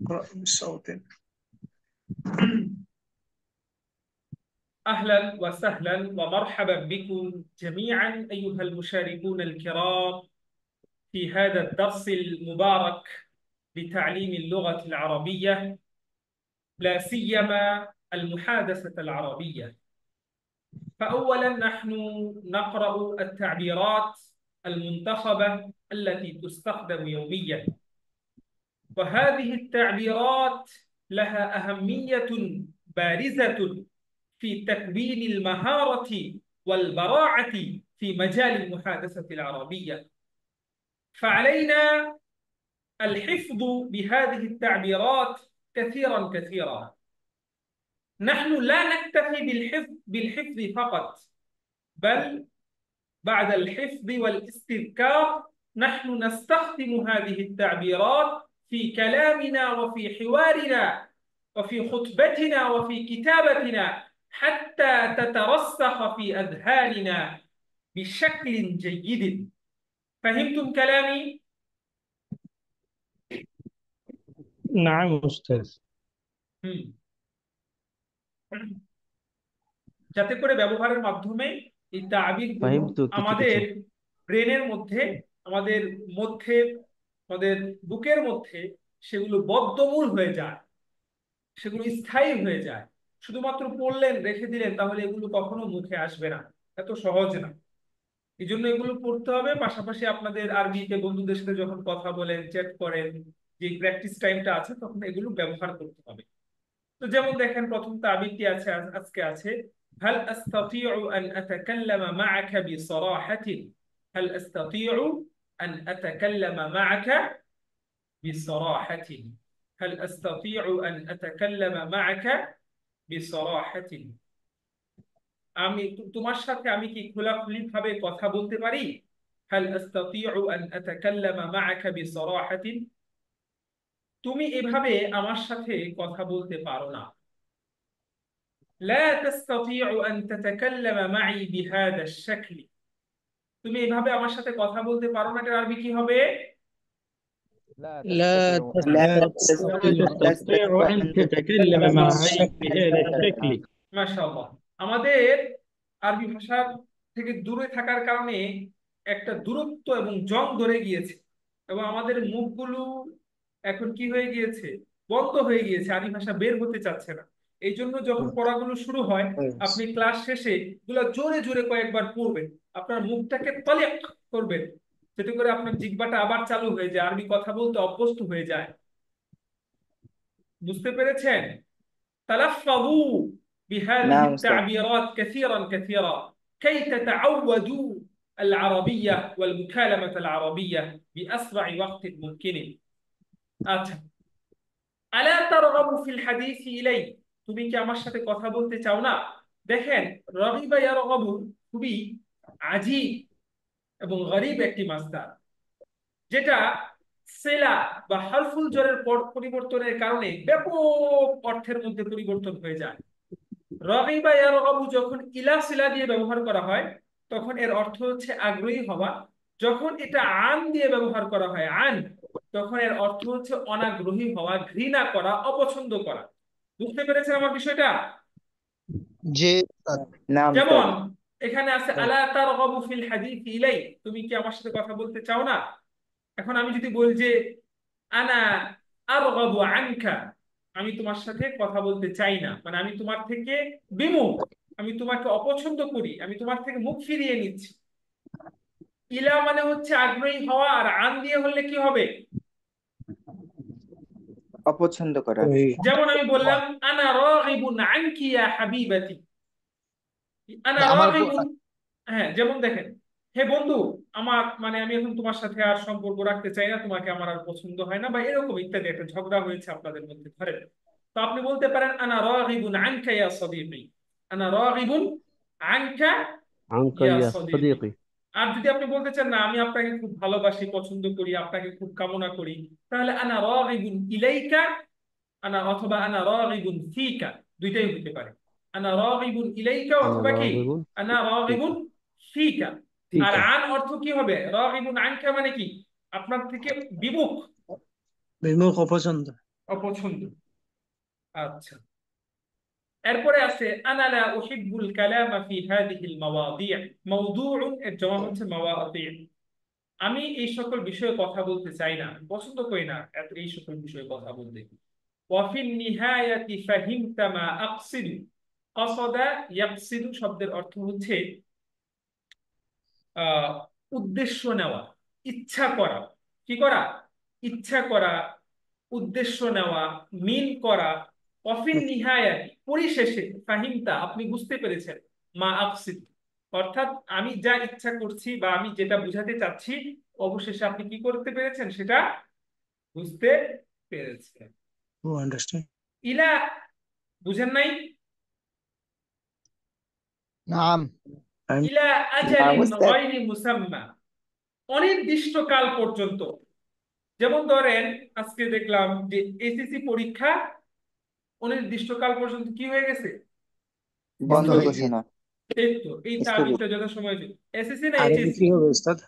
اقرأ بصوت. أهلا وسهلا ومرحبا بكم جميعا أيها المشاركون الكرام في هذا الدرس المبارك لتعليم اللغة العربية، لا سيما المحادثة العربية. فأولا نحن نقرأ التعبيرات المنتخبة التي تستخدم يوميا، وهذه التعبيرات لها أهمية بارزة في تكوين المهارة والبراعة في مجال المحادثة العربية. فعلينا الحفظ بهذه التعبيرات كثيرا كثيرا. نحن لا نكتفي بالحفظ فقط، بل بعد الحفظ والاستذكار نحن نستخدم هذه التعبيرات في كلامنا وفي حوارنا وفي خطبتنا وفي كتابتنا حتى تترسخ في أذهاننا بشكل جيد. فهمتم كلامي؟ نعم أستاذ. হুম। যাতে করে ব্যবহারের মাধ্যমে এই তাবিরগুলো ফাহিমতু কিছু আমাদের কিছু। ব্রেনের মধ্যে, আমাদের মধ্যে, আমাদের বুকের মধ্যে সেগুলো বদ্ধমূল হয়ে যায়, সেগুলো স্থায়ী হয়ে যায়। শুধুমাত্র পড়লেন, রেখে দিলেন, তাহলে এগুলো কখনো মুখে আসবে না, এত সহজ না। এই জন্য এগুলো পড়তে হবে, পাশাপাশি আপনাদের আরবিতে বন্ধুদের সাথে যখন কথা বলেন, চ্যাট করেন, যে প্র্যাকটিস টাইমটা আছে, তখন এগুলো ব্যবহার করতে হবে। তো যেমন দেখেন, প্রথম তাবিরটি আছে, আজকে আছে هل أستطيع أن أتكلم معك بصراحة. هل أستطيع أن أتكلم معك بصراحة. هل أستطيع أن أتكلم معك بصراحة. আমি তোমার সাথে আমি কি খোলাখুলি ভাবে কথা বলতে পারি? هل أستطيع أن أتكلم معك بصراحة. তুমি এভাবে আমার সাথে কথা বলতে পারো না। لا تستطيع أن تتكلم معي بهذا الشكل. তুমি এভাবে আমার সাথে কথা বলতে পারো না, এটার আরবি কি হবে? لا لا تستطيع أن تستطيع أن تتكلم معي بهذا الشكل. মাশাআল্লাহ। আমাদের আরবি ভাষার থেকে দূরে থাকার কারণে একটা দূরত্ব এবং জং ধরে গিয়েছে, এবং আমাদের মুখগুলো এখন কি হয়ে গিয়েছে, বন্ধ হয়ে গিয়েছে, আরবি ভাষা বের হতে চাচ্ছে না। এই জন্য যখন পড়াগুলো শুরু হয়, আপনি ক্লাস শেষে এগুলো জোরে জোরে কয়েকবার পড়বেন, আপনার মুখটাকে তলেক করবেন, যাতে করে আপনার জিহ্বাটা আবার চালু হয়ে যায়, আরবি কথা বলতে অভ্যস্ত হয়ে যায়। বুঝতে পেরেছেন? تلفظوا بهذه نعم أستاذ. التعبيرات كثيرا كثيرا كي تتعودوا العربية والمكالمة العربية بأسرع وقت ممكن. আচ্ছা, আলা তারগাবু ফিল হাদিসি ইলাই। তুমি কি আমার সাথে কথা বলতে চাও না? দেখেন, রাগিবা ইয়ারগাবু খুবই আজীব এবং গরীব একটি মাসদার, যেটা সেলা বা হারফুল জরের পরিবর্তনের কারণে ব্যাপক অর্থের মধ্যে পরিবর্তন হয়ে যায়। রাগিবা ইয়ারগাবু যখন ইলা সিলা দিয়ে ব্যবহার করা হয়, তখন এর অর্থ হচ্ছে আগ্রহী হওয়া। যখন এটা আন দিয়ে ব্যবহার করা হয়, আন, তখন এর অর্থ হচ্ছে অনাগ্রহী হওয়া, ঘৃণা করা, অপছন্দ করা। বুঝতে পেরেছেন আমার বিষয়টা? জি। نعم যেমন أستاذ. এখানে আছে আলা তারগাবু ফিল হাদিসি ইলাই, তুমি কি আমার সাথে কথা বলতে চাও না? এখন আমি যদি বলি যে আনা আরগাবু আনকা, আমি তোমার সাথে কথা বলতে চাই না, মানে আমি তোমার থেকে বিমুখ, আমি তোমাকে অপছন্দ করি, আমি তোমার থেকে মুখ ফিরিয়ে নিচ্ছি। ইলা মানে হচ্ছে আগ্রহী হওয়া, আর আন দিয়ে হলে কি হবে? অপছন্দ করা। যেমন আমি বললাম আনা রাগিবুন আনকি ইয়া হাবিবাতি। আনা আমার রাগিবুন, হ্যাঁ, যেমন দেখেন, হে বন্ধু, আমার মানে আমি এখন তোমার সাথে আর সম্পর্ক রাখতে চাই না, তোমাকে আমার আর পছন্দ হয় না, বা এরকম ইত্যাদি, একটা ঝগড়া হয়েছে আপনাদের মধ্যে ধরেন। তো আপনি বলতে পারেন আনা রাগিবুন আনকা ইয়া সাদীকি। আনা রাগিবুন আনকা عنك ইয়া يا সাদীকি। صديقي. আর যদি আপনি বলতে চান না, আমি আপনাকে খুব ভালোবাসি, পছন্দ করি, আপনাকে খুব কামনা করি, তাহলে আনা রাগিবুন ইলাইকা, আনা, অথবা আনা রাগিবুন ফিকা, দুইটাই হতে পারে। আনা রাগিবুন ইলাইকা أنا অথবা কি راغب আনা فيك. রাগিবুন ফিকা। আর فيك. আন অর্থ কি হবে? রাগিবুন আনকা মানে কি? আপনার থেকে বিমুখ। বিমুখ, অপছন্দ। অপছন্দ। আচ্ছা, এরপরে আছে আনা লা উহিব্বুল কালামা ফি হাদিহিল মাওয়াদি'। মাওদু'উন এর জমা হচ্ছে মাওয়াদি'। আমি এই সকল বিষয়ে কথা বলতে চাই না, পছন্দ করি না এত এই সকল বিষয়ে কথা বলতে। ওয়াফিন নিহায়াতি ফাহিমতা মা আকসিদু। কসদা ইয়াকসিদু শব্দের অর্থ হচ্ছে আহ উদ্দেশ্য নেওয়া, ইচ্ছা করা। কি করা? ইচ্ছা করা, উদ্দেশ্য নেওয়া, মিন করা। অফিন নিহায়াতি পরিশেষে, ফাহিমতা আপনি বুঝতে পেরেছেন, মা আকসিদ অর্থাৎ আমি যা ইচ্ছা করছি বা আমি যেটা বুঝাতে চাচ্ছি, অবশেষে আপনি কি করতে পেরেছেন, সেটা বুঝতে পেরেছেন। Oh, understand. ইলা বুঝেন নাই? নাম। I'm ইলা নাম আজালিন উস্তাদ। গায়রি মুসাম্মা, অনির্দিষ্ট কাল পর্যন্ত। যেমন ধরেন আজকে দেখলাম যে এসএসসি পরীক্ষা অনির্দিষ্টকাল পর্যন্ত কি হয়ে গেছে, বন্ধ স্থগিত। ঘোষণা। এই তো এই স্থগিত। তারিখটা যথা সময় ছিল। এসএসসি না আরবি এইচএসসি? কি হবে উস্তাদ?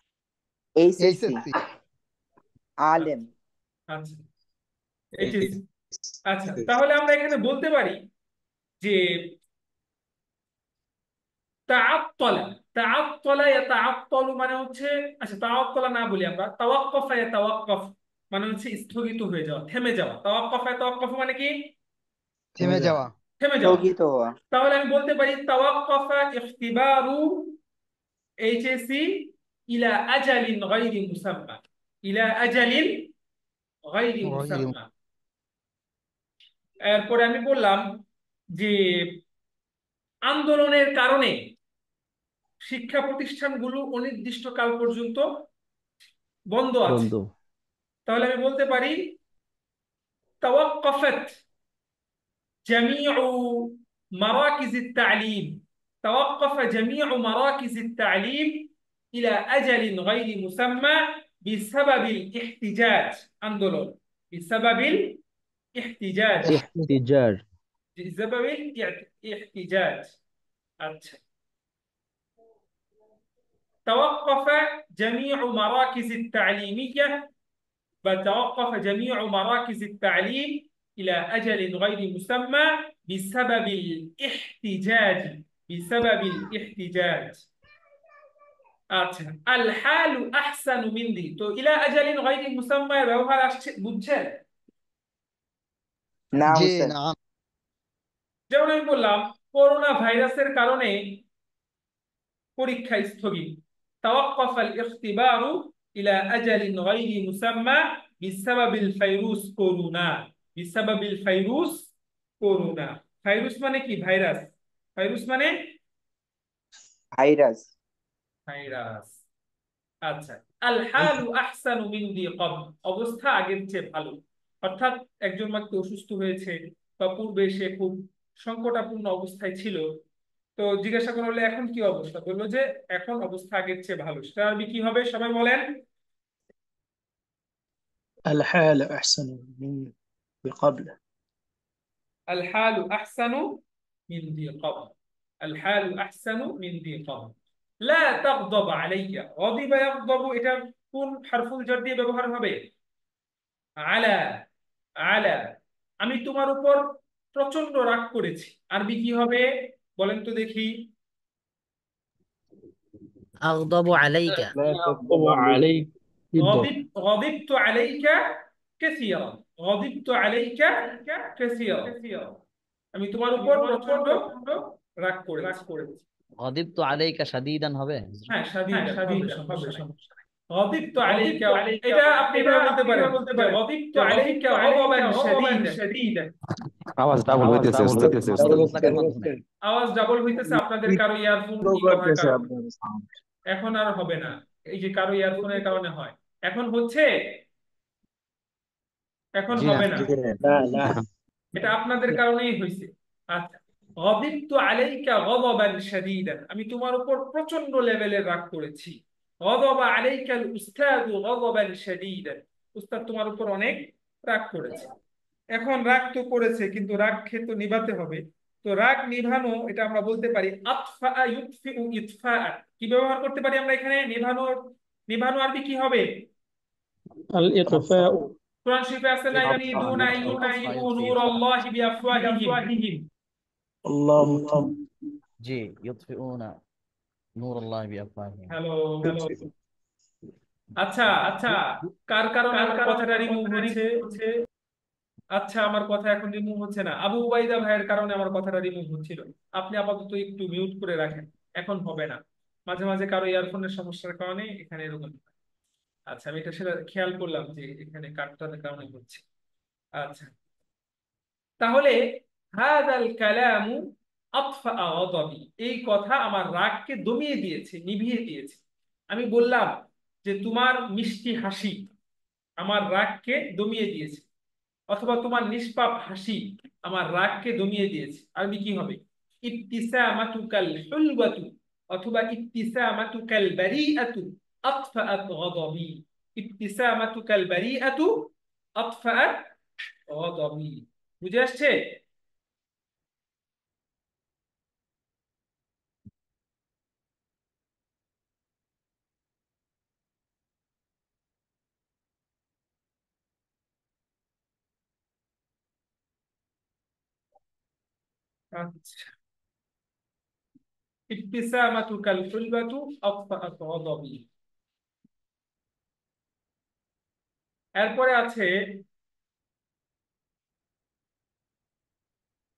HSC HSC. আলেম। আচ্ছা, এইচএসসি। আচ্ছা, তাহলে আমরা এখানে বলতে পারি যে তাআত্তালা, তাআত্তালা ইয়াতাআত্তালু মানে হচ্ছে, আচ্ছা তাআত্তালা না বলি আমরা, তাওয়াক্কাফা ইয়াতাওয়াক্কাফ মানে হচ্ছে স্থগিত হয়ে যাওয়া, থেমে যাওয়া। তাওয়াক্কাফা ইয়াতাওয়াক্কাফু মানে কি? থেমে যাওয়া। থেমে যাওয়া। স্থগিত হওয়া। তাহলে আমি বলতে পারি তাওয়াক্কাফা ইখতিবারু এইচএসসি ইলা আজালিন গায়রি মুসাম্মা, ইলা আজালিন গায়রি মুসাম্মা। এরপরে আমি বললাম যে আন্দোলনের কারণে শিক্ষা প্রতিষ্ঠানগুলো অনির্দিষ্টকাল পর্যন্ত বন্ধ আছে। তাহলে আমি বলতে পারি তাওয়াক্কাফাত জামিউ মারাকিজিত তালিম, توقف جميع مراكز التعليم إلى أجل غير مسمى بسبب الاحتجاج আন্দোলন بسبب الاحتجاج احتجاج بسبب الاحتجاج আচ্ছা توقف جميع مراكز التعليمية توقف جميع مراكز التعليم إلى أجل غير مسمى بسبب الاحتجاج بسبب الاحتجاج আচ্ছা আল হালু আহসানু মিন দি, তো ইলা আজালিন গায়রি মুসাম্মা এর ব্যবহার আসছে, বুঝছেন? নাম জি উস্তাদ। নাম। যেমন আমি বললাম করোনা ভাইরাসের কারণে পরীক্ষা স্থগিত, তাওয়াক্কাফাল ইখতিবারু ইলা আজালিন গায়রি মুসাম্মা বিসাবাবিল ফাইরুস করোনা, বিসাবাবিল ফাইরুস করোনা। ফাইরুস মানে কি? ভাইরাস। ফাইরুস মানে ভাইরাস। ভাইরাস। আচ্ছা আল হালু আহসানু মিন দি ক্বাবল, অবস্থা আগের চেয়ে ভালো। অর্থাৎ একজন ব্যক্তি অসুস্থ হয়েছে বা পূর্বে সে খুব সংকটাপূর্ণ অবস্থায় ছিল, তো জিজ্ঞাসা করা হলে এখন কি অবস্থা, বললো যে এখন অবস্থা আগের চেয়ে ভালো। সেটা আরবি কি হবে সবাই বলেন? الحال أحسن من قبل. আল হালু আহসানু মিন দি ক্বাবল, আল হালু আহসানু মিন দি ক্বাবল। লা তাগদাব আলাইয়া, গাদিবা ইয়াগদাবু এটা কোন হারফুল জার দিয়ে ব্যবহার হবে? আলা, আলা। আমি তোমার উপর প্রচন্ড রাগ করেছি, আরবি কি হবে বলেন তো দেখি? أغضب عليك لا يغضب تغضب عليك عليك جدا. غضبت عليك كثيرا، غضبت عليك كثيرا। আমি তোমার উপর প্রচন্ড রাগ করেছি। غضبت عليك شديدا হবে। হ্যাঁ শাদীদান হবে, সমস্যা নাই। غضبت عليك এটা আপনি এভাবে বলতে পারেন যে غضبت عليك غضبا شديدا। আওয়াজ ডাবল হইতেছে উস্তাদ। আপনাদের মাধ্যমে আওয়াজ ডাবল হইতেছে, আপনাদের কারো ইয়ারফোন ই করার কারণে। এখন আর হবে না, এই যে কারো ইয়ারফোনের কারণে হয়। এখন হচ্ছে? এখন জি না। হবে না, لا لا. এটা আপনাদের কারণেই হয়েছে। আচ্ছা غضبت عليك غضبا شديدا, আমি তোমার উপর প্রচন্ড লেভেলের রাগ করেছি। غضب عليك الاستاذ غضبا شديدا, উস্তাদ তোমার উপর অনেক রাগ করেছে। এখন রাগ তো করেছে, কিন্তু রাগ তো নিভাতে হবে। তো রাগ নিভানো এটা আমরা বলতে পারি আতফা ইউতফিউ ইতফা। কি ব্যবহার করতে পারি আমরা এখানে? নিভানো, নিভানো আরবি কি হবে? الإطفاء. কোরআন শরীফে আছে না, ইউরিদুনা ইউতফিউ নূরাল্লাহি বিআফওয়াহিহিম। الله জি ইউতফিউনা নূরাল্লাহি বিআফওয়াহিহিম। হ্যালো। আচ্ছা আচ্ছা, কার কারণে আমার কথাটা রিমুভ হচ্ছে? আচ্ছা, আমার কথা এখন রিমুভ হচ্ছে না। আবু উবাইদা ভাইয়ের কারণে আমার কথাটা রিমুভ হচ্ছিল। আপনি আপাতত একটু মিউট করে রাখেন, এখন হবে না। মাঝে মাঝে কারো ইয়ারফোনের সমস্যার কারণে এখানে এরকম হয়। আচ্ছা, আমি এটা সেটা খেয়াল করলাম যে এখানে কাটটার কারণে হচ্ছে। আচ্ছা, তাহলে হাদাল কালামু আতফা গাদাবি, এই কথা আমার রাগকে দমিয়ে দিয়েছে, নিভিয়ে দিয়েছে। আমি বললাম যে তোমার মিষ্টি হাসি আমার রাগকে দমিয়ে দিয়েছে, অথবা তোমার নিষ্পাপ হাসি আমার রাগকে দমিয়ে দিয়েছে। আরবি কি হবে? ইবতিসামাতুকাল হুলওয়াতু, অথবা ইবতিসামাতুকাল বারিআতু আতফাআত গাদাবি। ইবতিসামাতুকাল বারিআতু আতফাআত গাদাবি। বুঝে আসছে? আচ্ছা, ইবতিসামাতুকাল হুলওয়াতু আতফাআত গাদাবি। এরপরে আছে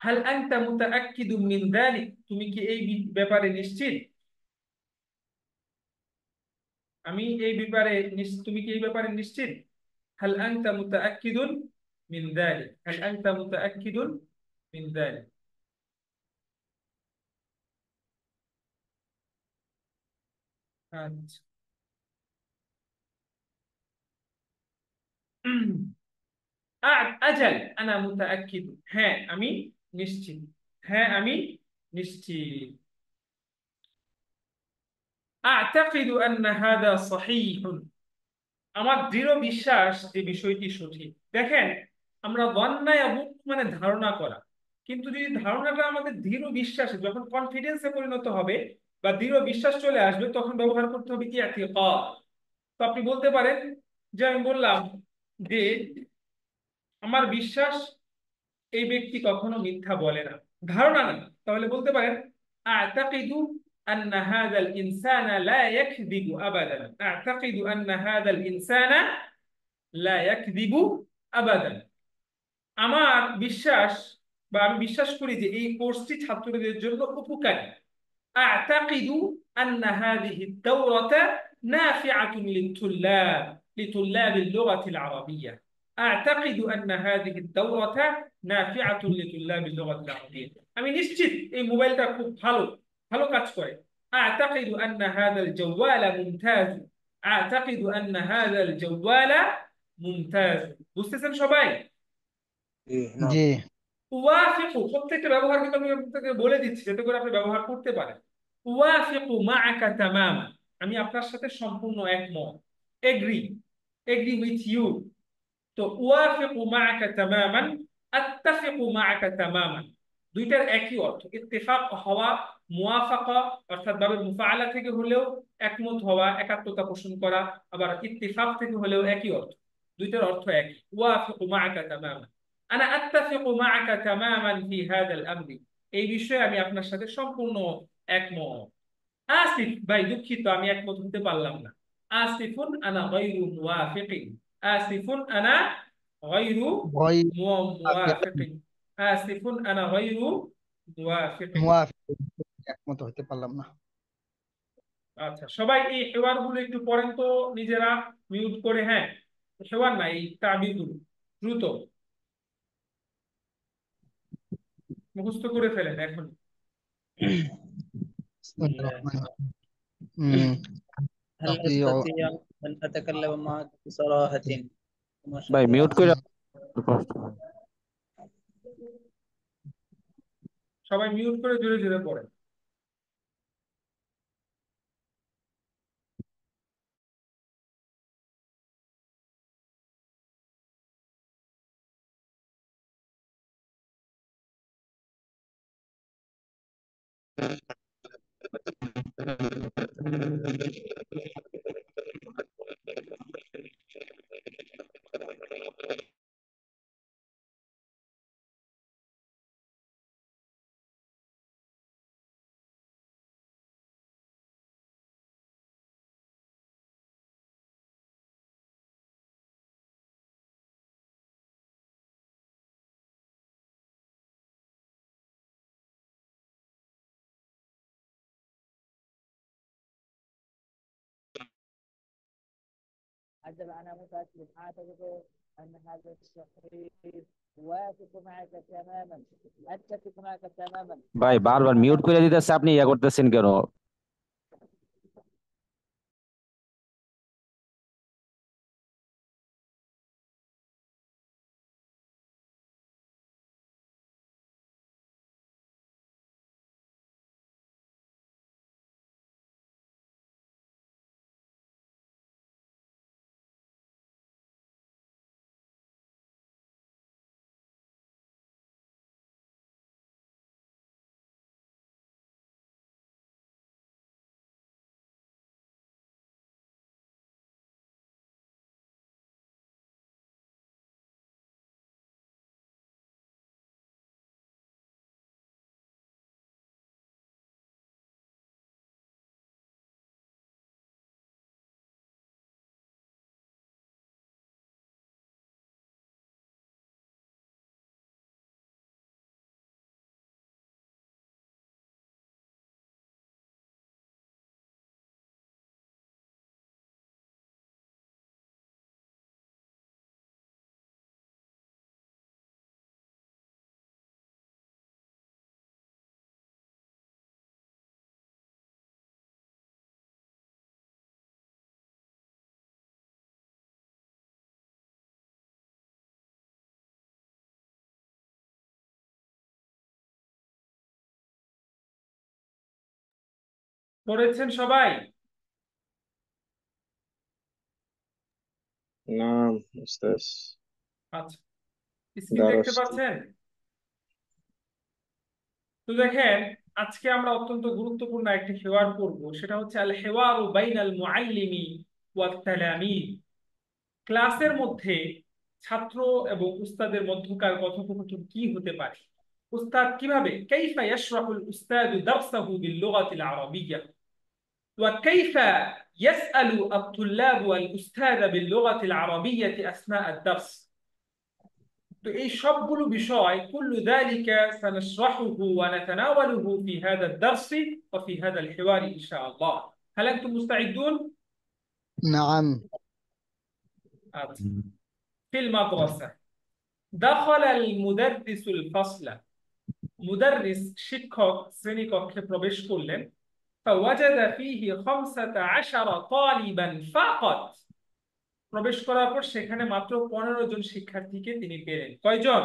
হাল আনতা মুতাআক্কিদুম মিন যালিক, তুমি কি এই ব্যাপারে নিশ্চিত? তুমি কি এই ব্যাপারে নিশ্চিত? হাল আনতা মুতাআক্কিদুন মিন যালিক, হাল আনতা মুতাআক্কিদুন মিন যালিক। আচ্ছা, আজাল আনা মুতাআক্কিদ, হ্যাঁ আমি নিশ্চিত, হ্যাঁ আমি নিশ্চিত। আ'তাকিদু আন্না হাদা সহিহুন, আমার দৃঢ় বিশ্বাস যে বিষয়টি সঠিক। দেখেন, আমরা ওয়ান্না মানে ধারণা করা, কিন্তু যদি ধারণাটা আমাদের দৃঢ় বিশ্বাসে, যখন কনফিডেন্সে পরিণত হবে বা দৃঢ় বিশ্বাস চলে আসবে, তখন ব্যবহার করতে হবে ইয়াতিকাদ। তো আপনি বলতে পারেন যে আমি বললাম যে আমার বিশ্বাস এই ব্যক্তি কখনো মিথ্যা বলে না, ধারণা না, তাহলে বলতে পারেন আ'তাকিদু আন্না হাযাল ইনসানা লা ইয়াকযিবু আবাদান। আ'তাকিদু আন্না হাযাল ইনসানা লা ইয়াকযিবু আবাদান। আমার বিশ্বাস, বা আমি বিশ্বাস করি যে এই কোর্সটি ছাত্রদের জন্য উপকারী। আ'তাকিদু আন্না হাযিহি আদ-দাওরাতা নাফিআতুন লিতুল্লাবিল লুগাতিল আরাবিয়্যাহ। আ'তাকিদু আন্না হাযিহি আদ-দাওরাতা নাফিআতুন লিতুল্লাবিল লুগাতিল আরাবিয়্যাহ। আমি নিশ্চিত এই মোবাইলটা খুব ভালো ভালো কাজ করে। আ'তাকিদু আন্না হাযাল জাওয়ালা মুমতাজ। আ'তাকিদু আন্না হাযাল জাওয়ালা মুমতাজ। বুঝতেছেন সবাই? إيه نعم জি উওয়াফিকু, প্রত্যেকটা ব্যবহার কিন্তু আমি আপনাকে বলে দিচ্ছি যাতে করে আপনি ব্যবহার করতে পারেন। উওয়াফিকু মাআকা তামামা, আমি আপনার সাথে সম্পূর্ণ একমত। Agree, agree with you. তো উওয়াফিকু মাআকা তামামান, আত্তাফিকু মাআকা তামামান, দুইটার একই অর্থ। ইত্তেফাক হওয়া, মুওয়াফাকা অর্থাৎ বাবের মুফাআলা থেকে হলেও একমত হওয়া, একাত্মতা পোষণ করা, আবার ইত্তেফাক থেকে হলেও একই অর্থ, দুইটার অর্থ একই। উওয়াফিকু মাআকা তামামান, আনা আত্তাফিকু মাআকা তামামান ফি হাযাল আমরি, এই বিষয়ে আমি আপনার সাথে সম্পূর্ণ একমত। আসিফ ভাই, দুঃখিত আমি একমত হতে পারলাম না। আসিফুন আনা গায়রু মুওয়াফিকিন। আসিফুন আনা গায়রু ভয় মুওয়াফিকিন। আসিফুন আনা গায়রু মুওয়াফিকিন। মুআফিক, একমত হতে পারলাম না। আচ্ছা, সবাই এই হেওয়ার গুলো একটু পড়েন তো নিজেরা, মিউট করে। হ্যাঁ, হেওয়ার না, এই তাবির গুলো দ্রুত মুখস্থ করে ফেলেন এখন। বিসমিল্লাহির রহমানির রহিম। হুম, هل أستطيع أن أتكلم معك بصراحة؟ ما شاء ভাই الله. মিউট করে সবাই মিউট করে জোরে জোরে পড়েন। أجل أنا متأكد أعتقد أن هذا الشخص يوافق معك تماما، أتفق معك تماما. ভাই বারবার মিউট করে দিতেছে, আপনি ইয়া করতেছেন কেন? পড়েছেন সবাই? نعم أستاذ আচ্ছা, স্ক্রিন দেখতে درست পাচ্ছেন? তো দেখেন, আজকে আমরা অত্যন্ত গুরুত্বপূর্ণ একটি হেওয়ার পড়ব, সেটা হচ্ছে আল হেওয়ারু বাইনাল মুআল্লিমি ওয়াত তালামিদ। ক্লাসের মধ্যে ছাত্র এবং উস্তাদের মধ্যকার কথোপকথন কি হতে পারে, উস্তাদ কিভাবে, কাইফা ইয়াশরাহুল উস্তাদু দারসাহু বিল লুগাতিল আরাবিয়্যা ওয়া কাইফা ইয়াসআলু আত-তুল্লাবু আল উস্তাদ বিল লুগাতিল আরাবিয়্যাতি আসনা আদ-দারস। তো এই সবগুলো বিষয় কুল্লু যালিকা সানাশরাহুহু ওয়া নাতানাওয়ালুহু ফি হাযা আদ-দারস ওয়া ফি হাযা আল-হিওয়ার ইনশাআল্লাহ। হাল আনতুম মুস্তাঈদুন? نعم. আচ্ছা। في المدرسة دخل المدرس الفصل। মুদাররিস শিক্ষক শ্রেণীকক্ষে প্রবেশ করলেন। فوجد فيه 15 طالبا فقط। প্রবেশ করার পর সেখানে মাত্র 15 জন শিক্ষার্থীকে তিনি পেলেন। কয়জন?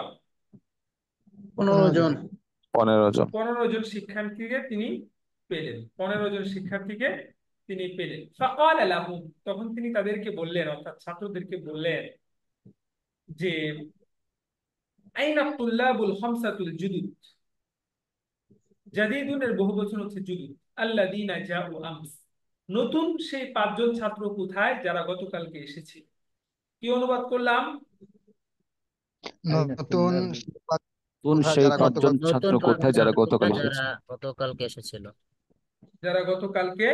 15 জন। 15 জন। 15 জন শিক্ষার্থীকে তিনি পেলেন। 15 জন শিক্ষার্থীকে তিনি পেলেন। فقال لهم, তখন তিনি তাদেরকে বললেন, অর্থাৎ ছাত্রদেরকে বললেন যে আইনা তুল্লাবুল খামসাতুল জুদুদ। জাদিদুনের বহুবচন হচ্ছে জুদুদ। আল্লাযীনা জাউ আমস, নতুন সেই 5 জন ছাত্র কোথায়, যারা গতকালকে এসেছে। কি অনুবাদ করলাম? নতুন কোন কোথায় সেই যারা 5 জন গতকাল ছাত্র নতুন কোথায় যারা গতকাল যারা এসেছে? গতকালকে এসেছিল। যারা গতকালকে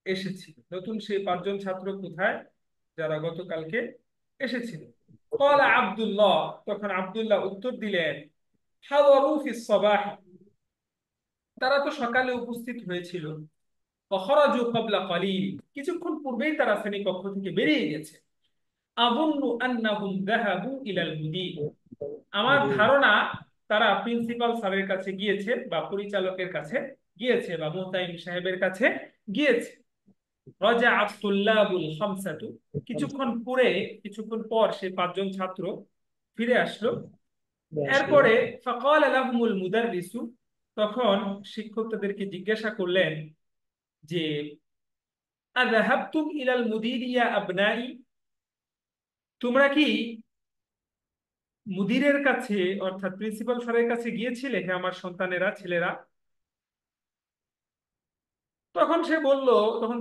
এসেছিল। নতুন সেই 5 জন ছাত্র কোথায়, যারা গতকালকে এসেছিল। ক্বালা আব্দুল্লাহ, তখন আব্দুল্লাহ উত্তর দিলেন, হাদারু ফিস সাবাহ, তারা তো সকালে উপস্থিত হয়েছিল। ওয়াখরাজু ক্বাবলা ক্বালিল, কিছুক্ষণ পূর্বেই তারা শ্রেণীকক্ষ থেকে বেরিয়ে গেছে। আযুন্নু আন্নাহুম যাহাবু ইলাল মুদীর, আমার ধারণা তারা প্রিন্সিপাল স্যারের কাছে গিয়েছে, বা পরিচালকের কাছে গিয়েছে, বা মুহতামিম সাহেবের কাছে গিয়েছে। রাজাআত তুল্লাবুল খামসাতু, কিছুক্ষণ পর সেই 5 জন ছাত্র ফিরে আসলো। এরপরে ফাকাল লাহুমুল মুদাররিসু, তখন শিক্ষক তাদেরকে জিজ্ঞাসা করলেন যে আযাহাবতুম ইলাল মুদীর ইয়া আবনাই, তোমরা কি মুদিরের কাছে, অর্থাৎ প্রিন্সিপাল স্যারের কাছে গিয়েছিলে হে আমার সন্তানেরা, ছেলেরা? তখন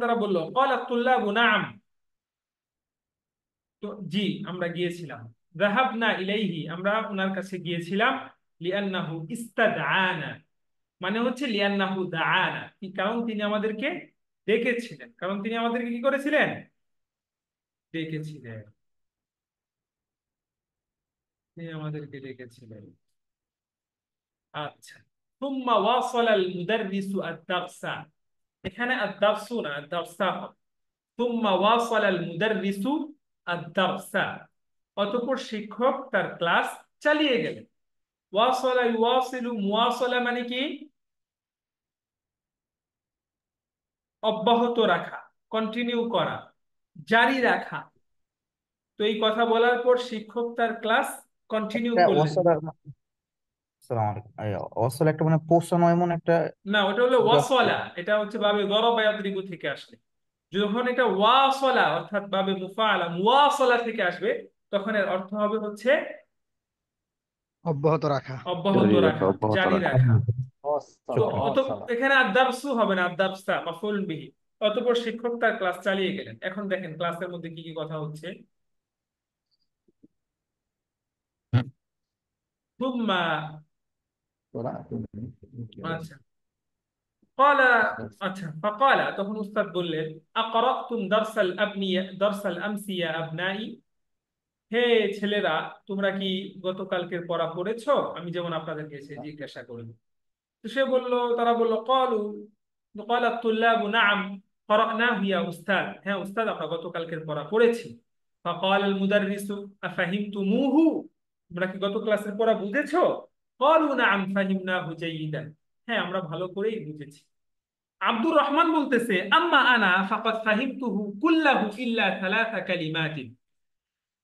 তারা বলল ক্বালাত তুল্লাবু না'ম, তো জি আমরা গিয়েছিলাম। যাহাবনা ইলাইহি, আমরা ওনার কাছে গিয়েছিলাম। লিআন্নাহু ইস্তাদআনা, মানে হচ্ছে লিআন্নাহু দাআনা, কি কারণ তিনি আমাদেরকে ডেকেছিলেন, কারণ তিনি আমাদেরকে কি করেছিলেন, ডেকেছিলেন, তিনি আমাদেরকে ডেকেছিলেন। আচ্ছা, সুম্মা ওয়াসালা আল মুদাররিসু আদ-দারসা, এখানে আদ-দারসু না আদ-দারসা, সুম্মা ওয়াসালাল মুদাররিসু আদ-দারসা, অতঃপর শিক্ষক তার ক্লাস চালিয়ে গেলেন। ওয়াসালা ইউয়াসিলু, মুওয়াসালা মানে কি? অব্যাহত রাখা, কন্টিনিউ করা, জারি রাখা। তো এই কথা বলার পর শিক্ষক তার ক্লাস কন্টিনিউ একটা করলেন। ওসল আসসালামু আলাইকুম। ওসল একটা মানে পৌঁছানো এমন একটা না, ওটা হলো দশ- ওয়াসলা, এটা হচ্ছে বাবে দরাবা ইয়াদরিবু থেকে আসলে। যখন এটা ওয়াসলা অর্থাৎ বাবে মুফাআলা মুওয়াসালা থেকে আসবে, তখন এর অর্থ হবে হচ্ছে অব্যাহত রাখা। অব্যাহত জারি রাখা, রাখা, অব্যাহত জারি রাখা। রাখা। তো ওয়াসালা অত ওয়াসালা এখানে আদারসু হবে না, আদারসা মাফউল বিহি। অতঃপর শিক্ষক তার ক্লাস চালিয়ে গেলেন। এখন দেখেন ক্লাসের মধ্যে কি কি কথা হচ্ছে। সুম্মা, আচ্ছা قال আচ্ছা فقال, তখন উস্তাদ বললেন, আقرأتم درس الأمس يا أبنائي, হে ছেলেরা, তোমরা কি গতকালকের পড়া পড়েছো? আমি যেমন আপনাদেরকে এসে জিজ্ঞাসা করলাম। তো সে বলল, তারা বলল, قال الطلاب نعم قرأناه يا أستاذ, হ্যাঁ উস্তাদ আমরা গতকালকের পড়া পড়েছি। فقال المدرس أفهمتموه, তোমরা কি গত ক্লাসের পড়া বুঝেছো? قالوا نعم فهمناه جيدا, হ্যাঁ আমরা ভালো করেই বুঝেছি। আব্দুর রহমান বলতেছে, আম্মা আনা ফাকাদ ফাহিমতুহু কুল্লাহু ইল্লা সালাসা কালিমাতিন,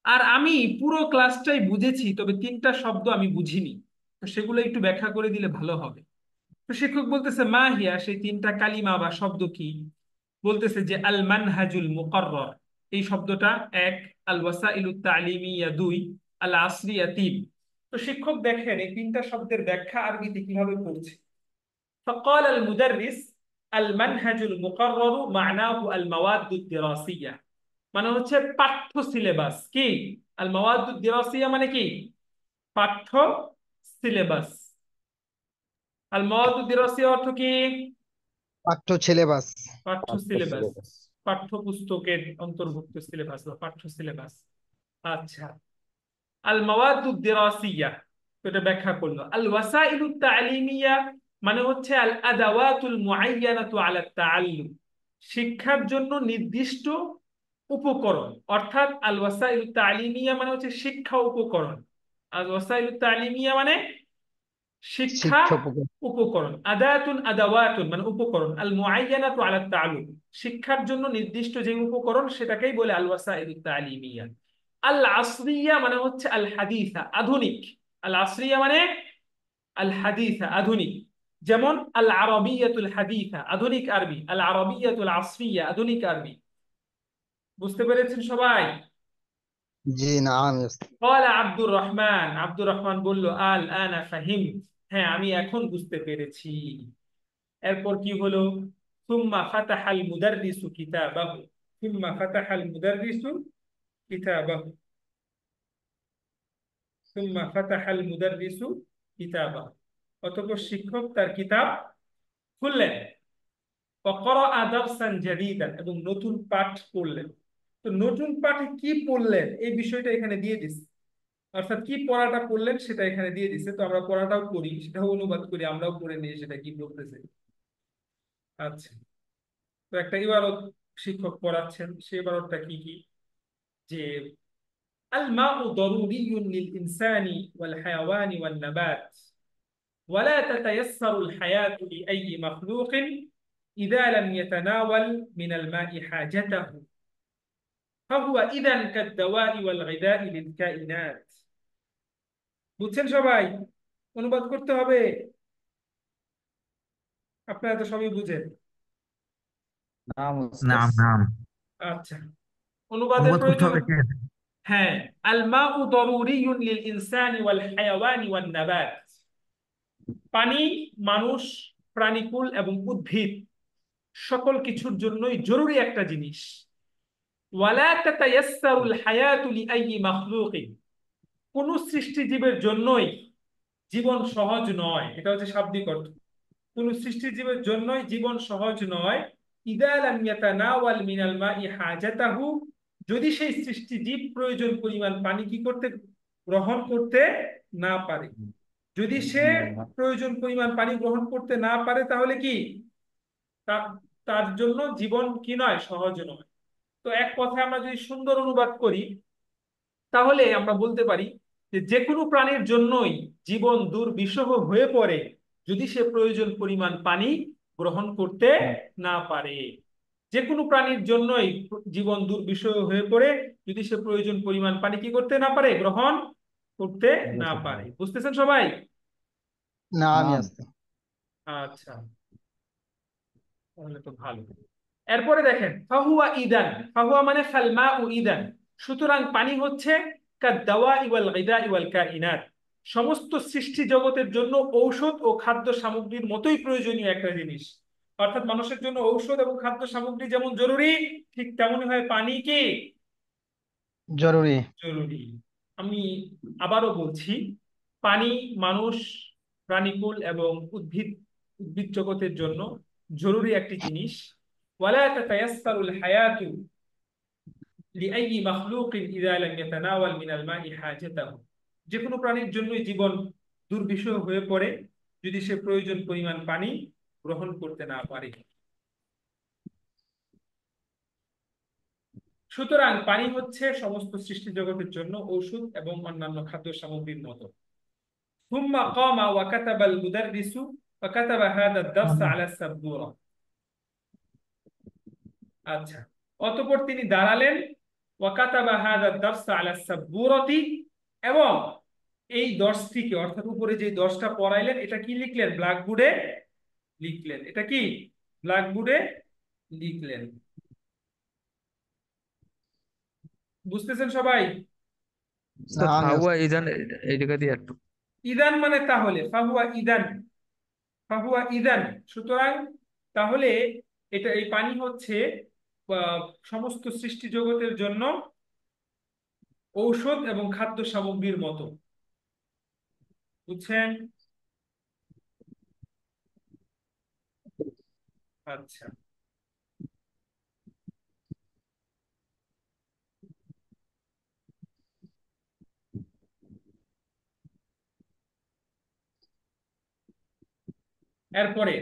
আর আমি পুরো ক্লাসটাই বুঝেছি, তবে তিনটা শব্দ আমি বুঝিনি, তো সেগুলো একটু ব্যাখ্যা করে দিলে ভালো হবে। তো শিক্ষক বলতেছে, মা হিয়া, সেই তিনটা কালিমা বা শব্দ কি? বলতেছে যে আল মানহাজুল মুকাররর, এই শব্দটা এক, আল ওয়াসাইলুত তালিমিয়া দুই, আল আসরিয়া তিন। তো শিক্ষক দেখেন এই তিনটা শব্দের ব্যাখ্যা আরবিতে কিভাবে করছে। فقال المدرس المنهج المقرر معناه المواد الدراسية, মানে হচ্ছে পাঠ্য সিলেবাস। কি আল মাওয়াদুদ দিরাসিয়া মানে কি? পাঠ্য সিলেবাস। আল মাওয়াদুদ দিরাসিয়া অর্থ কি? পাঠ্য সিলেবাস। পাঠ্য সিলেবাস, পাঠ্য পুস্তকের অন্তর্ভুক্ত সিলেবাস বা পাঠ্য সিলেবাস। আচ্ছা, আল মাওয়াদুদ দিরাসিয়া, তো এটা ব্যাখ্যা করলো। আল ওয়াসাইলুত তালিমিয়া মানে হচ্ছে আল আদাওয়াতুল মুআয়্যানাতু আলা তাআল্লুম, শিক্ষার জন্য নির্দিষ্ট উপকরণ। অর্থাৎ আল ওয়াসাইলুত তালিমিয়া মানে হচ্ছে শিক্ষা উপকরণ। আল ওয়াসাইলুত তালিমিয়া মানে শিক্ষা শিক্ষা উপকরণ। উপকরণ। আদাতুন আদাওয়াতুন মানে উপকরণ। আল মুআয়্যানাতু আলা তাআল্লুম, শিক্ষার জন্য নির্দিষ্ট যে উপকরণ সেটাকেই বলে আল ওয়াসাইলুত তালিমিয়া। আল আসরিয়া মানে হচ্ছে আল হাদিসা, আধুনিক। আল আসরিয়া মানে আল হাদিসা, আধুনিক। যেমন আল আরবিয়াতুল হাদিসা, আধুনিক আরবি। আল আরবিয়াতুল আসরিয়া, আধুনিক আরবি। বুঝতে পেরেছেন সবাই? জি নাম। قال আব্দুর রহমান, আব্দুর রহমান বলল, আল আনা ফাহিম, হ্যাঁ আমি এখন বুঝতে পেরেছি। এরপর কি হলো? সুম্মা ফাতাহাল মুদাররিসু কিতাবাহু, সুম্মা ফাতাহাল মুদাররিসু কিতাবাহু, সুম্মা ফাতাহাল মুদাররিসু কিতাবাহু, অতঃপর শিক্ষক তার কিতাব খুললেন। وقرأ درسا جديدا, এবং নতুন পাঠ পড়লেন। তো নতুন পাঠে কি পড়লেন এই বিষয়টা এখানে দিয়ে দিচ্ছে, অর্থাৎ কি পড়াটা পড়লেন সেটা এখানে দিয়ে দিচ্ছে। তো আমরা পড়াটাও করি, সেটাও অনুবাদ করি, আমরাও পড়ে নিই সেটা কি বলতেছে। আচ্ছা, তো একটা ইবারত শিক্ষক পড়াচ্ছেন, সেই ইবারতটা কি কি? যে আল মাউ দারুরিয়্যুন লিল ইনসানি ওয়াল হায়াওয়ানি ওয়ান নাবাত, ولا تتيسر الحياة لأي مخلوق إذا لم يتناول من الماء حاجته، فهو إذن كالدواء والغذاء للكائنات। বুঝছেন সবাই? অনুবাদ করতে হবে, আপনারা তো সবই বুঝেন। নাম নাম নাম আচ্ছা, অনুবাদের অনুবাদ করতে প্রয়োজন। হবে কে? হ্যাঁ, আল মাউ দারুরিয়্যুন লিল ইনসানি ওয়াল হায়াওয়ানি ওয়ান নাবাত, পানি মানুষ, প্রাণীকুল এবং উদ্ভিদ সকল কিছুর জন্যই জরুরি একটা জিনিস। ওয়ালা তাতায়াসসারুল হায়াতু লিআইয়ি মাখলুকিন, কোন সৃষ্টিজীবের জন্যই জীবন সহজ নয়, এটা হচ্ছে শাব্দিক অর্থ। কোন সৃষ্টিজীবের জন্যই জীবন সহজ নয়। ইদা লাম ইয়াতানাওয়াল মিনাল মাই হাজাতাহু, যদি সেই সৃষ্টিজীব প্রয়োজন পরিমাণ পানি কি করতে গ্রহণ করতে না পারে। যদি সে প্রয়োজন পরিমাণ পানি গ্রহণ করতে না পারে, তাহলে কি তার জন্য জীবন কি নয়, সহজ নয়। তো এক কথায় আমরা যদি সুন্দর অনুবাদ করি তাহলে আমরা বলতে পারি যে যে কোনো প্রাণীর জন্যই জীবন দুর্বিষহ হয়ে পড়ে যদি সে প্রয়োজন পরিমাণ পানি গ্রহণ করতে না পারে। যে কোনো প্রাণীর জন্যই জীবন দুর্বিষহ হয়ে পড়ে যদি সে প্রয়োজন পরিমাণ পানি কি করতে না পারে, গ্রহণ করতে না পারে। বুঝতেছেন সবাই? না আমি আসতে আচ্ছা, তাহলে তো ভালো। এরপরে দেখেন ফাহুয়া ইদান, ফাহুয়া মানে ফালমা ও ইদান, সুতরাং পানি হচ্ছে কাদ্দাওয়া ওয়াল গিদা ওয়াল কাইনাত, সমস্ত সৃষ্টি জগতের জন্য ঔষধ ও খাদ্য সামগ্রীর মতোই প্রয়োজনীয় একটা জিনিস। অর্থাৎ মানুষের জন্য ঔষধ এবং খাদ্য সামগ্রী যেমন জরুরি, ঠিক তেমনই হয় পানি কি জরুরি। জরুরি। আমি আবারও বলছি, পানি মানুষ, প্রাণীকুল এবং উদ্ভিদ উদ্ভিদ জগতের জন্য জরুরি একটি জিনিস। ওয়ালা তাতায়াসসারুল হায়াতু লিআইয়ি মাখলুকিন ইযা লাম ইয়াতানাওয়াল মিনাল মাই হাজাতাহু, যে কোনো প্রাণীর জন্যই জীবন দুর্বিষহ হয়ে পড়ে যদি সে প্রয়োজন পরিমাণ পানি গ্রহণ করতে না পারে। সুতরাং পানি হচ্ছে সমস্ত সৃষ্টি জগতের জন্য ঔষধ এবং অন্যান্য খাদ্য সামগ্রীর মতো। ثم قام وكتب المدرس وكتب هذا الدرس على السبورة। আচ্ছা, অতঃপর তিনি দাঁড়ালেন وكتب هذا الدرس على السبورة, এবং এই দর্শটিকে অর্থাৎ উপরে যে দর্শটা পড়াইলেন এটা কি লিখলেন, ব্ল্যাকবোর্ডে লিখলেন। এটা কি ব্ল্যাকবোর্ডে লিখলেন। বুঝতেছেন সবাই? না আমি ইদান মানে তাহলে, ফাহুয়া ইদান, ফাহুয়া ইদান, সুতরাং তাহলে এটা এই পানি হচ্ছে সমস্ত সৃষ্টি জগতের জন্য ঔষধ এবং খাদ্য সামগ্রীর মতো। বুঝছেন? আচ্ছা, এরপরে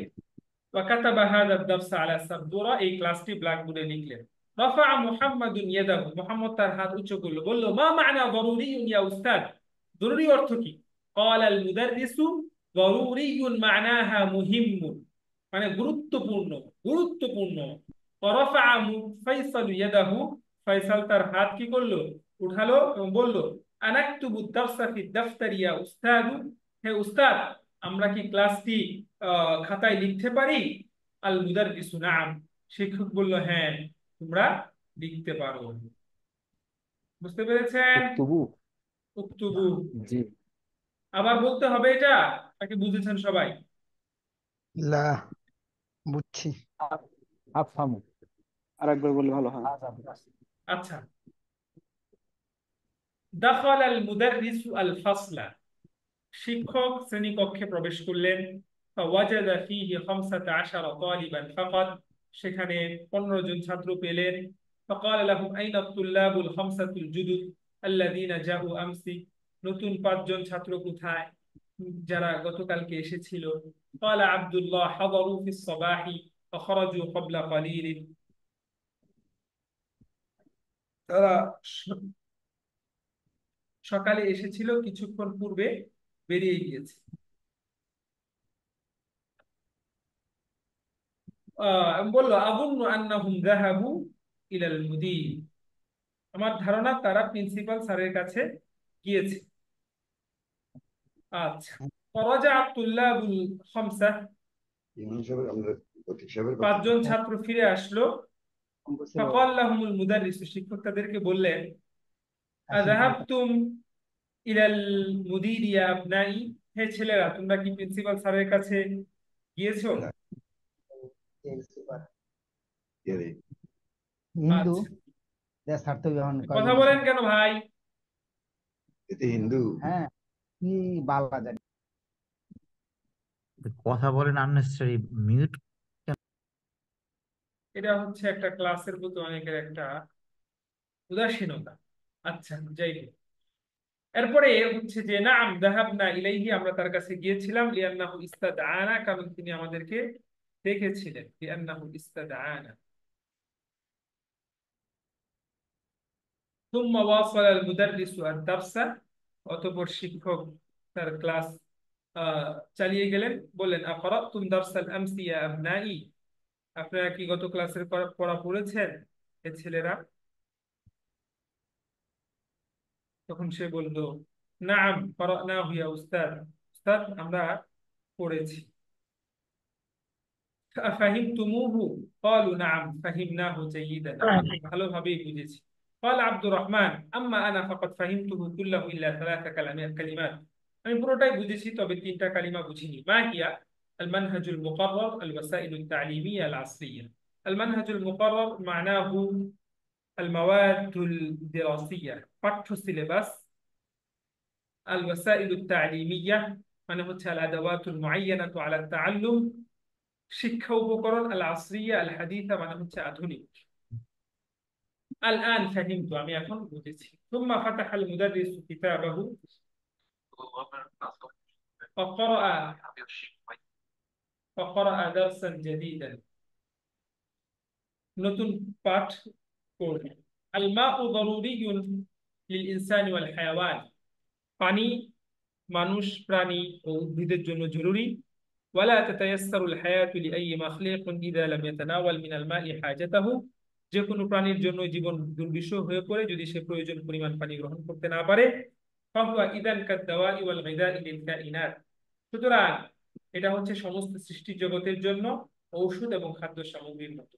وكتب هذا الدرس على السبورة, এই ক্লাসটি ব্ল্যাকবোর্ডে লিখলেন। رفع محمد يده, মোহাম্মদ তার হাত উঁচু করলো, বলল মা মা'না ضروري يا استاذ, জরুরি অর্থ কি? قال المدرس ضروري معناها مهم, মানে গুরুত্বপূর্ণ, গুরুত্বপূর্ণ। ورفع فيصل يده, ফয়সাল তার হাত কি করলো, উঠালো এবং বলল আনা আকতুবু الدرس في الدفتر يا استاذ, হে উস্তাদ আমরা কি ক্লাসটি খাতায় লিখতে পারি? আল মুদাররিসু নাম, শিক্ষক বলল হ্যাঁ তোমরা লিখতে পারো। বুঝতে পেরেছেন? তবু উক্তুবু, জি আবার বলতে হবে এটা নাকি বুঝেছেন সবাই? লা বুঝছি। আফহামু আরেকবার বললে ভালো হয়। আচ্ছা, দাখাল আল মুদাররিসু আল ফাসলা, শিক্ষক শ্রেণীকক্ষে প্রবেশ করলেন। ফাওয়াজাদা ফীহি 15 তালিবান ফাকাত, সেখানে 15 জন ছাত্র পেলেন। ফাকাল লাহুম আইনা তুল্লাবুল খামসাতুল জুদুদ আল্লাযীনা জাউ আমসি, নতুন 5 জন ছাত্র কোথায় যারা গতকালকে এসেছিল। ক্বালা আব্দুল্লাহ হাদারু ফিস সাবাহি ওয়া খারাজু ক্বাবলা কালিল, তারা সকালে এসেছিল কিছুক্ষণ পূর্বে বেরিয়ে গিয়েছে। বললো আযুন্নু আন্নাহুম যাহাবু ইলাল মুদীর, আমার ধারণা তারা প্রিন্সিপাল স্যারের কাছে গিয়েছে। আচ্ছা, ফারাজা তুল্লাবুল খামসা, 5 জন ছাত্র ফিরে আসলো। ফাকাল লাহুমুল মুদাররিস, শিক্ষক তাদেরকে বললেন আযাহাবতুম ইলাল মুদীর ইয়া আবনাই, হে ছেলেরা তোমরা কি প্রিন্সিপাল স্যারের কাছে গিয়েছো? হিন্দু আচ্ছা, স্বার্থ গ্রহণ কথা বলেন কেন ভাই? হ্যাঁ কি বালা জানি। কথা বলেন আননেসেসারি, মিউট। এটা হচ্ছে একটা ক্লাসের প্রতি অনেকের একটা উদাসীনতা। আচ্ছা যাই হোক, এরপরে হচ্ছে যে নাম যাহাবনা ইলাইহি, আমরা তার কাছে গিয়েছিলাম। লিআন্নাহু ইস্তাদআনা, কারণ তিনি আমাদেরকে ডেকেছিলেন। লিআন্নাহু ইস্তাদআনা, ثم واصل المدرس الدرس, অতঃপর শিক্ষক তার ক্লাস চালিয়ে গেলেন, বললেন أقرأتم درس الأمس يا أبنائي, আপনারা কি গত ক্লাসের পড়া পড়েছেন এ ছেলেরা? তখন সে বলল নাম قرأناه يا أستاذ, উস্তাদ আমরা পড়েছি। أفهمتموه قالوا نعم فهمناه جيدا, ভালোভাবেই বুঝেছি। قال عبد الرحمن أما أنا فقد فهمته كله إلا 3 كلمات, আমি পুরোটাই বুঝেছি তবে 3টা কালিমা বুঝিনি। ما هي؟ المنهج المقرر الوسائل التعليمية العصرية। المنهج المقرر معناه المواد الدراسية, পাঠ্য সিলেবাস। الوسائل التعليمية মানে হচ্ছে الأدوات المعينة على التعلم, শিক্ষা উপকরণ। আল আসরিয়া আল হাদিসা মানে হচ্ছে আধুনিক। আল আন ফাহিমতু, আমি এখন বুঝেছি। ثم فتح المدرس كتابه فقرأ درسا جديدا, নতুন পাঠ পড়লেন। আল মাউ দারুরিয়ুন লিল ইনসানি ওয়াল হায়াওয়ান, পানি মানুষ, প্রাণী ও উদ্ভিদের জন্য জরুরি। ولا تتيسر الحياة لأي مخلوق إذا لم يتناول من الماء حاجته, যে কোনো প্রাণীর জন্য জীবন দুর্বিষহ হয়ে পড়ে যদি সে প্রয়োজন পরিমাণ পানি গ্রহণ করতে না পারে। فهو إذن كالدواء والغذاء للكائنات, সুতরাং এটা হচ্ছে সমস্ত সৃষ্টি জগতের জন্য ঔষধ এবং খাদ্য সামগ্রীর মতো।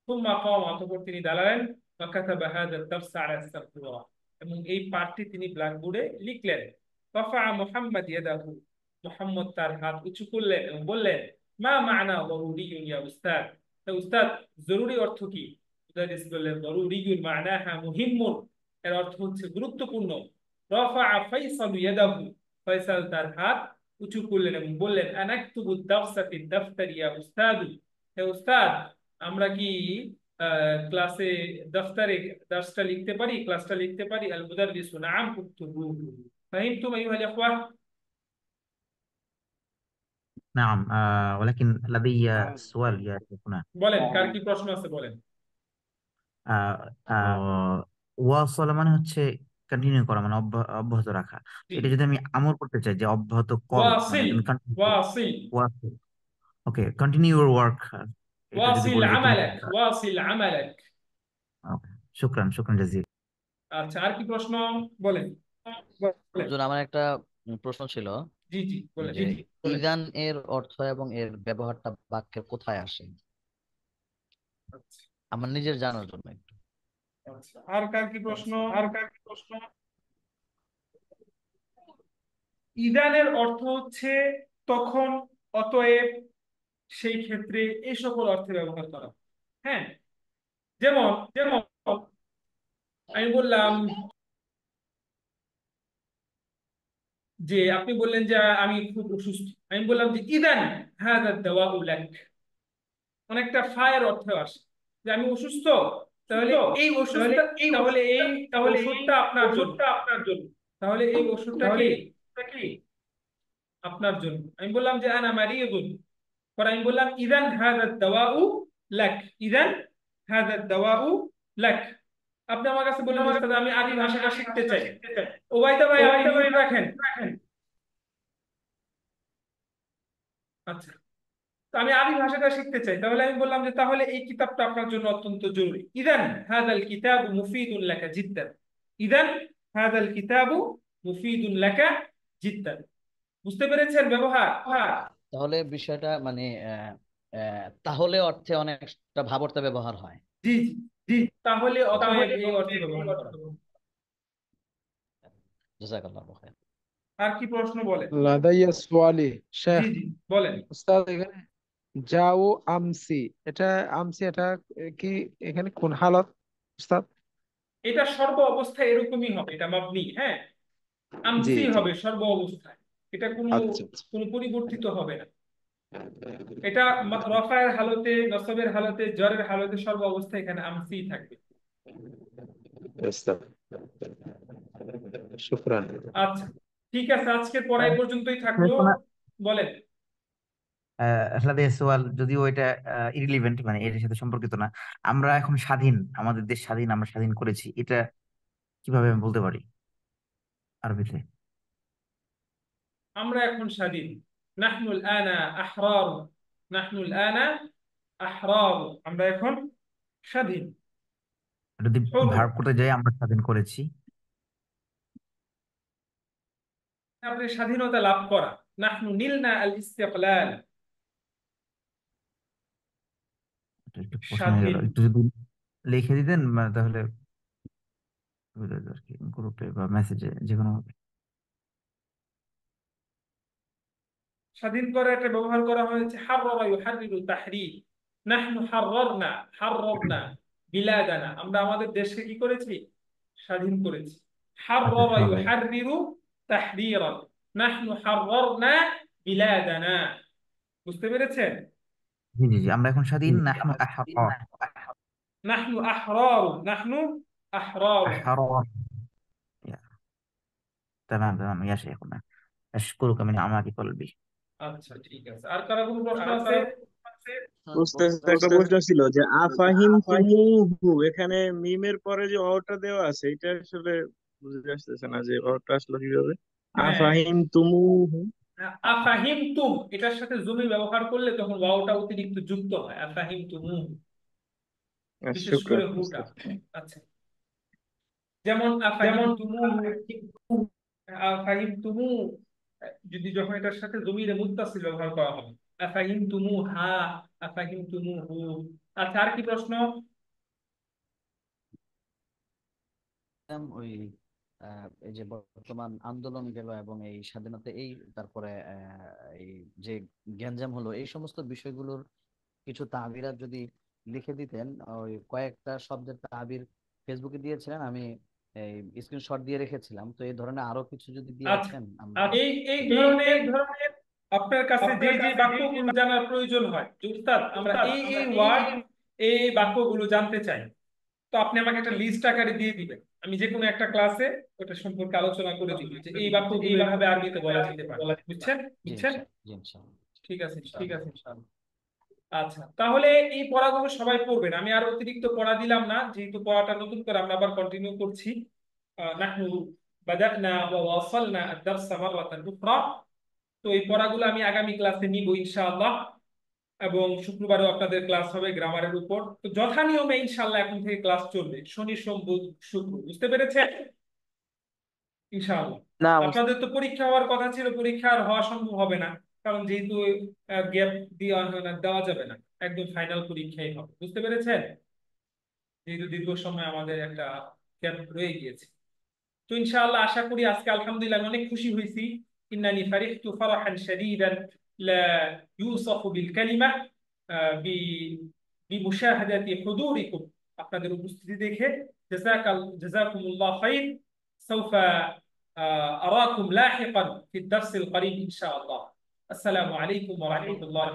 ثم قام, অতঃপর তিনি দাঁড়ালেন। وكتب هذا الدرس على السبورة, এবং এই পাঠটি তিনি ব্ল্যাকবোর্ডে লিখলেন। رفع محمد يده, মুহাম্মদ তার হাত উঁচু করলেন এবং বললেন মা মা'না দারুরিয়ুন ইয়া উস্তাদ, উস্তাদ জরুরি অর্থ কি? মুদারিস বললেন দারুরিয়ুন মা'নাহা মুহিম্মুন, এর অর্থ হচ্ছে গুরুত্বপূর্ণ। রাফা ফাইসাল ইয়াদাহু, ফয়সাল তার হাত উঁচু করলেন এবং বললেন আনাকতুবু দারসা ফি দাফতার ইয়া উস্তাদ, হে উস্তাদ আমরা কি ক্লাসে দফতরে দার্সটা লিখতে পারি, ক্লাসটা লিখতে পারি? আল মুদাররিসু না'আম উকতুবু। ফাহিমতুম আইয়ুহাল ইখওয়া? নাম ولكن لدي سؤال يا شيخنا বলেন, কার কি প্রশ্ন আছে বলেন। ওয়াসল মানে হচ্ছে কন্টিনিউ করা, মানে অব্যাহত রাখা। জি, এটা যদি আমি আমল করতে চাই যে অব্যাহত করো, মানে ওয়াসিল, তুমি কন্টিনিউ করো। ওয়াসিল, ওয়াসল, ওকে, কন্টিনিউ ইউর ওয়ার্ক, এটা যদি ওয়াসিল বলে যে তুমি। আমালাক, ওয়াসিল আমালাক। ওকে, শুকরান, শুকরান জাজিল। আচ্ছা, আর কি প্রশ্ন বলেন, বলেন। হুজুর, আমার একটা প্রশ্ন ছিল জি জি বলেন, যে জি জি বলেন। ইদান এর অর্থ এবং এর ব্যবহারটা বাক্যের কোথায় আসে, আচ্ছা, আমার নিজের জানার জন্য একটু। আচ্ছা, আর কার কি প্রশ্ন, আর কার কি প্রশ্ন? ইদানের অর্থ হচ্ছে তখন, অতএব, সেই ক্ষেত্রে, এই সকল অর্থে ব্যবহার করা। হ্যাঁ, যেমন যেমন আমি বললাম যে, আপনি বললেন যে আমি খুব অসুস্থ, আমি বললাম যে ইদান হাযা দাওয়াউ লাক, অনেকটা ফায়ার অর্থে আসে যে আমি অসুস্থ, তাহলে এই ওষুধটা, তাহলে এই ওষুধটা আপনার জন্য, তাহলে এই ওষুধটা কি আপনার জন্য। আমি বললাম যে আনা মারিয়ুন, পরে আমি বললাম ইদান হাযা দাওয়াউ লাক, ইদান হাযা দাওয়াউ লাক। আপনি আমার কাছে বললেন উস্তাদ আমি আরবি ভাষাটা শিখতে চাই, ওবাইদা ভাই আপনি মিউট রাখেন। আচ্ছা, তো আমি আরবি ভাষাটা শিখতে চাই, তাহলে আমি বললাম যে তাহলে এই কিতাবটা আপনার জন্য অত্যন্ত জরুরি। ইদান হাদাল কিতাবু মুফিদুন লাকা জিদ্দান, ইদান হাদাল কিতাবু মুফিদুন লাকা জিদ্দান। বুঝতে পেরেছেন ব্যবহার? হ্যাঁ, তাহলে বিষয়টা মানে তাহলে অর্থে অনেকটা ভাব অর্থে ব্যবহার হয়। জি জি জি, তাহলে অতএব এই অর্থে ব্যবহার করা। জাযাকাল্লাহু খাইর। আর কি প্রশ্ন বলেন? লাদাই সোয়ালি জি শেখ জি বলেন। উস্তাদ, এখানে যাও আমসি, এটা আমসি, এটা কি এখানে কোন হালত উস্তাদ? এটা সর্ব অবস্থায় এরকমই হবে, এটা মাবনি। হ্যাঁ, জি আমসি জি, হবে সর্ব অবস্থায়, এটা কোনো আচ্ছা আচ্ছা, কোনো পরিবর্তিত হবে না। এটা রফায়ের হালতে, নসবের হালতে, জরের হালতে, সর্ব অবস্থায় এখানে আমসি থাকবে। উস্তাদ শুকরান। আচ্ছা, ঠিক আছে, আজকের পড়া এই পর্যন্তই থাকলো। শোনা, বলেন। লাদাই সোয়াল, যদিও এটা ইরিলিভেন্ট, মানে এর সাথে সম্পর্কিত না। আমরা এখন স্বাধীন, আমাদের দেশ স্বাধীন, আমরা স্বাধীন করেছি, এটা কিভাবে আমি বলতে পারি আরবিতে? আমরা এখন স্বাধীন। নাহনুল আনা আহরার, নাহনুল আনা আহরার, আমরা এখন স্বাধীন। এটা যদি হুর, ভার্ব করতে যাই, আমরা স্বাধীন করেছি। আপনি স্বাধীনতা লাভ করা। নাহনু নিলনা আল ইস্তিকলাল, এটা একটু প্রশ্ন হয়ে গেল, স্বাধীন। একটু যদি লিখে দিতেন তাহলে সুবিধা হতো আর কি, গ্রুপে বা মেসেজে যে কোনো ভাবে। স্বাধীন করা এটা ব্যবহার করা হয়েছে হাররারা ইউহাররিরু তাহরীর। নাহনু হাররারনা, হাররারনা বিলাদানা, আমরা আমাদের দেশকে কি করেছি? স্বাধীন করেছি। আচ্ছা, হাররারা সহজ হয়ে গেল। ইউহাররিরু তাহরীরান, নাহনু হাররারনা বিলাদানা। বুঝতে পেরেছেন? জি জি জি, আমরা এখন স্বাধীন। হুম। নাহনু আহরার। নাহনু আহরারু, নাহনু আহরারু। আহরার। ইয়া, تمام تمام يا شيخنا، أشكرك من أعماق قلبي. আচ্ছা, ঠিক আছে। আর কারো কোনো প্রশ্ন আছে? উস্তাদ, একটা প্রশ্ন ছিল যে আফাহিম তুমুহু, এখানে মিমের পরে যে অটা দেওয়া আছে এটা আসলে বুঝে আসতেছে না যে অটা আসলে কিভাবে। হ্যাঁ, আফাহিম তুমুহু। আফাহিমতুম এটার সাথে জমি ব্যবহার করলে তখন ওয়াওটা অতিরিক্ত যুক্ত হয়। আফাহিমতুমু, বিশেষ করে শুকরান হুটা। উস্তাদ। আচ্ছা, যেমন আফাহিমতুমু, আফাহিমতুমু যদি যখন এটার সাথে জমিরে মুত্তাসিল ব্যবহার করা হবে। আফাহিমতুমু হা, আফাহিমতুমু হু। আচ্ছা, আর কি প্রশ্ন? ওই এই যে বর্তমান আন্দোলন গেল এবং এই স্বাধীনতা, এই তারপরে এই যে গ্যাঞ্জাম হলো, এই সমস্ত বিষয়গুলোর কিছু তাবিরাত যদি লিখে দিতেন, ওই কয়েকটা শব্দের তাবির ফেসবুকে দিয়েছিলেন, আমি এই স্ক্রিনশট দিয়ে রেখেছিলাম, তো এই ধরনের আরো কিছু যদি দিয়ে আচ্ছা, রাখেন আমরা। এই এই ধরনের আপনার কাছে যে যে বাক্যগুলো জানার প্রয়োজন হয় যে উস্তাদ আমরা এই এই ওয়ার্ড, এই এই বাক্যগুলো জানতে চাই, তো আপনি আমাকে একটা লিস্ট আকারে দিয়ে দিবেন। আমি যে কোনো একটা ক্লাসে ওটা সম্পর্কে আলোচনা করে দিব যে এই বাক্যগুলো এভাবে আরবিতে বলা যেতে পারে। বুঝছেন? জি ইনশাআল্লাহ, জি ইনশাআল্লাহ। ঠিক আছে, ঠিক আছে, ইনশাআল্লাহ। আচ্ছা, তাহলে এই পড়াগুলো সবাই পড়বেন। আমি আর অতিরিক্ত পড়া দিলাম না, যেহেতু পড়াটা নতুন করে আমরা আবার কন্টিনিউ করছি। নাহনু বাদানা ওয়া ওয়াসালনা আদ-দারসা মাররাতান উখরা। তো এই পড়াগুলো আমি আগামী ক্লাসে নিব ইনশাআল্লাহ, এবং শুক্রবারও আপনাদের ক্লাস হবে গ্রামারের উপর। তো যথা নিয়মে ইনশাআল্লাহ এখন থেকে ক্লাস চলবে শনি, সোম, বুধ, শুক্র। বুঝতে পেরেছেন? ইনশাআল্লাহ। না আপনাদের তো পরীক্ষা হওয়ার কথা ছিল, পরীক্ষা আর হওয়া সম্ভব হবে না, কারণ যেহেতু গ্যাপ দেওয়া যাবে না, একদম ফাইনাল পরীক্ষাই হবে। বুঝতে পেরেছেন? যেহেতু দীর্ঘ সময় আমাদের একটা গ্যাপ রয়ে গিয়েছে। তো ইনশাআল্লাহ আশা করি আজকে আলহামদুলিল্লাহ আমি অনেক খুশি হয়েছি। ইন্নানি ফারিহতু ফারাহান শাদীদান লা ইউসাফু বিল কালিমা বি বিমুশাহাদাতি হুদুরিকুম, আপনাদের উপস্থিতি দেখে। জাযাকুমুল্লাহ খাইর। সাউফা আরাকুম লাহিকান ফি الدرس القريب ইনশাআল্লাহ। আসসালামু আলাইকুম ওয়া রাহমাতুল্লাহি